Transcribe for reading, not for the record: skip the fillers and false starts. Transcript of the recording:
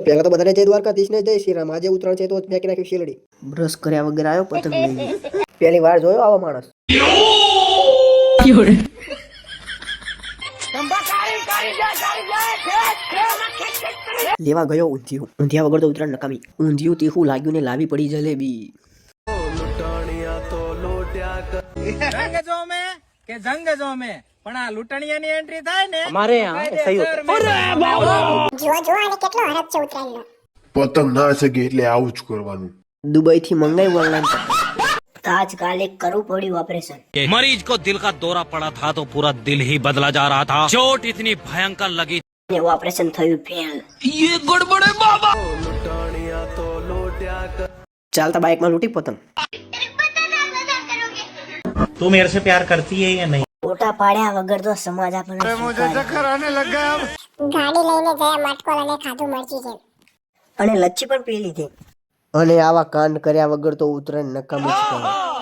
પહેલા તો બધાને જય દ્વારકાધીશ ને જય શ્રી રામ. આજે ઉત્તરાયણ છે તો ફેંકી નાખ્યું શેલડી. બ્રશ કર્યા વગર આવ્યો પતંગ લઈને. પહેલી વાર જોયો આવો માણસ. લેવા ગયો ઊંધિયું. ઊંધિયા વગર તો ઉત્તરાયણ નકામી. ઊંધિયું તીખું લાગ્યું ને લાવી પડી જલેબી. પણ આ લૂંટણીયાની એન્ટ્રી થાય ને અમારે યહાં સહી હોતા. જો આને કેટલો હરખ છે ઉતરાયણનો. પતંગ ના શકે એટલે આવું જ કરવાનું. દુબઈ થી મંગાવ્યું ઓનલાઈન. આજકાલ એક કરવું પડ્યું ઓપરેશન. मरीज को दिल का दौरा पड़ा था तो पूरा दिल ही बदला जा रहा था। चोट इतनी भयंकर लगी। એવું ઓપરેશન થયું ફેલ. ये गड़बड़ है बाबा। ચાલતા બાઇક માં લૂંટી પતંગ. तू मेरे से प्यार करती है या नहीं? ફોટા પાડ્યા વગર તો સમાજ આપણને ગાડી લઈને ગયા માટકોલ અને ખાધું મરચી છે અને લચ્છી પણ પી લીધી. અને આવા કાંડ કર્યા વગર તો ઉત્તરાયણ નકામી જ કહેવાય.